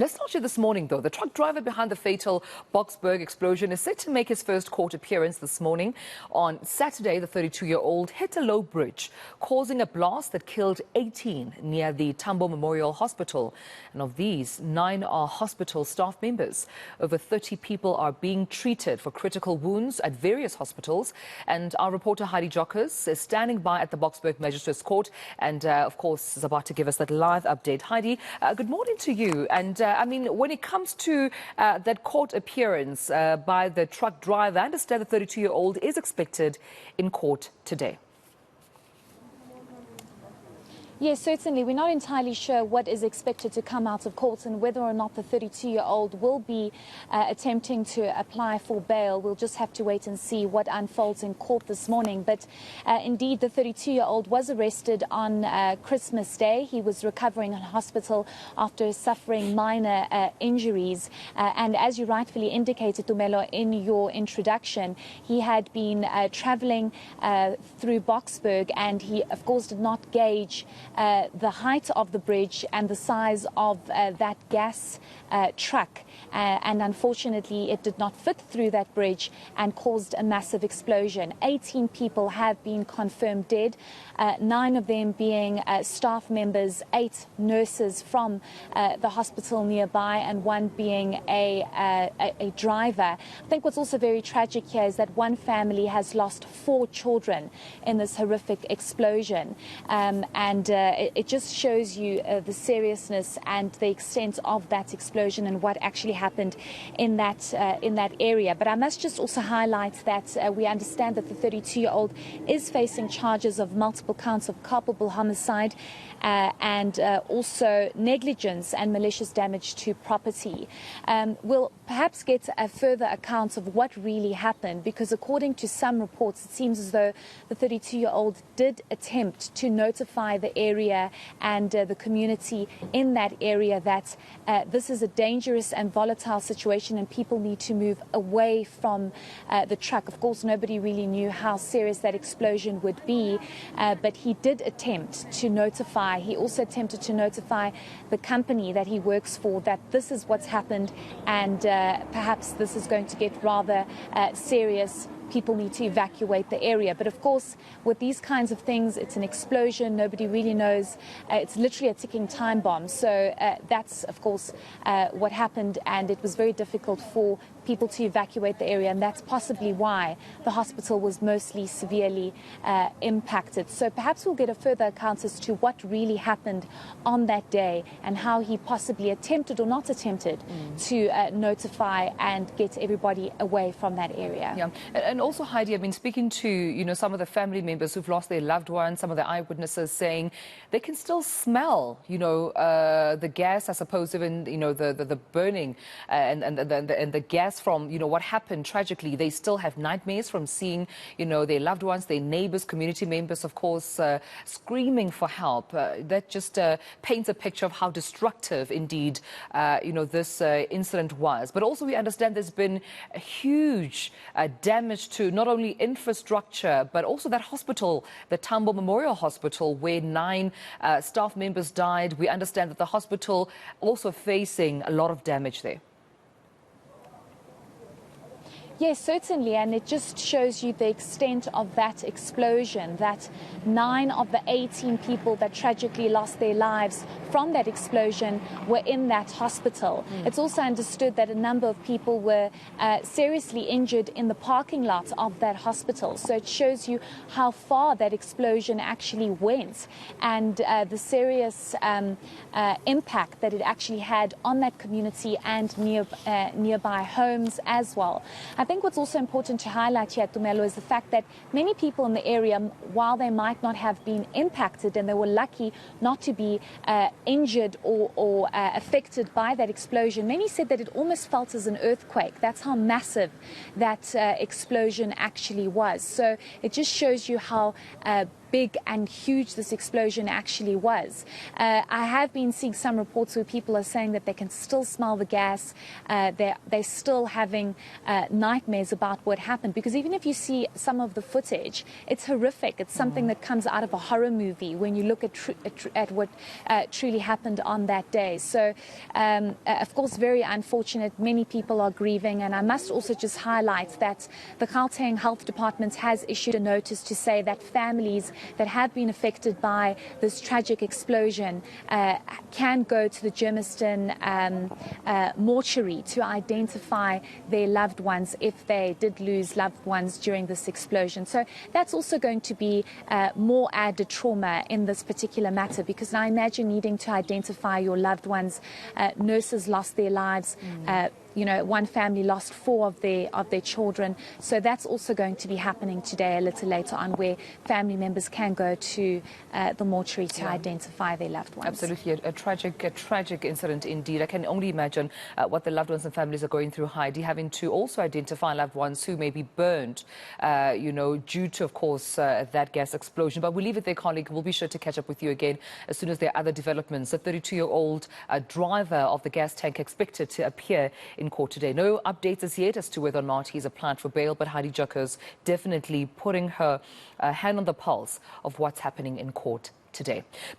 Let's start you this morning, though. The truck driver behind the fatal Boksburg explosion is set to make his first court appearance this morning. On Saturday, the 32-year-old hit a low bridge, causing a blast that killed 18 near the Tambo Memorial Hospital. And of these, 9 are hospital staff members. Over 30 people are being treated for critical wounds at various hospitals. And our reporter Heidi Giokos is standing by at the Boksburg Magistrate's court and, of course, is about to give us that live update. Heidi, good morning to you. And I mean, when it comes to that court appearance by the truck driver, I understand the 32-year-old is expected in court today. Yes, certainly. We're not entirely sure what is expected to come out of court and whether or not the 32-year-old will be attempting to apply for bail. We'll just have to wait and see what unfolds in court this morning. But indeed, the 32-year-old was arrested on Christmas Day. He was recovering in hospital after suffering minor injuries. And as you rightfully indicated, Tumelo, in your introduction, he had been traveling through Boksburg, and he, of course, did not gauge the height of the bridge and the size of that gas truck. And unfortunately, it did not fit through that bridge and caused a massive explosion. 18 people have been confirmed dead, 9 of them being staff members, 8 nurses from the hospital nearby, and 1 being a driver. I think what's also very tragic here is that one family has lost 4 children in this horrific explosion. It just shows you the seriousness and the extent of that explosion and what actually happened in that area. But I must just also highlight that we understand that the 32-year-old is facing charges of multiple counts of culpable homicide and also negligence and malicious damage to property. We'll perhaps get a further account of what really happened, because according to some reports, it seems as though the 32-year-old did attempt to notify the area and the community in that area that this is a dangerous and volatile situation and people need to move away from the truck. Of course, nobody really knew how serious that explosion would be, but he did attempt to notify. He also attempted to notify the company that he works for that this is what's happened and perhaps this is going to get rather serious. People need to evacuate the area. But of course, with these kinds of things, it's an explosion. Nobody really knows. It's literally a ticking time bomb. So that's, of course, what happened. And it was very difficult for people to evacuate the area. And that's possibly why the hospital was mostly severely impacted. So perhaps we'll get a further account as to what really happened on that day and how he possibly attempted or not attempted to notify and get everybody away from that area. Yeah. And also, Heidi, I've been speaking to, some of the family members who've lost their loved ones, some of the eyewitnesses saying they can still smell, the gas, I suppose, even, the burning and the gas from, what happened tragically. They still have nightmares from seeing, their loved ones, their neighbors, community members, of course, screaming for help. That just paints a picture of how destructive, indeed, this incident was. But also we understand there's been a huge damage to not only infrastructure, but also that hospital, the Tambo Memorial Hospital, where 9 staff members died. We understand that the hospital also facing a lot of damage there. Yes, certainly, and it just shows you the extent of that explosion, that 9 of the 18 people that tragically lost their lives from that explosion were in that hospital. It's also understood that a number of people were seriously injured in the parking lot of that hospital. So it shows you how far that explosion actually went and the serious impact that it actually had on that community and nearby homes as well. I think what's also important to highlight here, Tumelo, is the fact that many people in the area, while they might not have been impacted and they were lucky not to be injured or affected by that explosion, many said that it almost felt as an earthquake. That's how massive that explosion actually was. So it just shows you how big and huge this explosion actually was. I have been seeing some reports where people are saying that they can still smell the gas. They're still having nightmares about what happened, because even if you see some of the footage, it's horrific. It's something that comes out of a horror movie when you look at what truly happened on that day. So, of course, very unfortunate. Many people are grieving, and I must also just highlight that the Gauteng Health Department has issued a notice to say that families that have been affected by this tragic explosion can go to the Germiston mortuary to identify their loved ones if they did lose loved ones during this explosion. So that's also going to be more added trauma in this particular matter, because I imagine needing to identify your loved ones. Nurses lost their lives. One family lost 4 of their children. So that's also going to be happening today a little later on, where family members can go to the mortuary to identify their loved ones. Absolutely, a tragic incident indeed. I can only imagine what the loved ones and families are going through, Heidi, having to also identify loved ones who may be burned, due to, of course, that gas explosion. But we'll leave it there, colleague. We'll be sure to catch up with you again as soon as there are other developments. The 32-year-old driver of the gas tank expected to appear in court today. No updates as yet as to whether or not he's applied for bail, but Heidi Giokos definitely putting her hand on the pulse of what's happening in court today.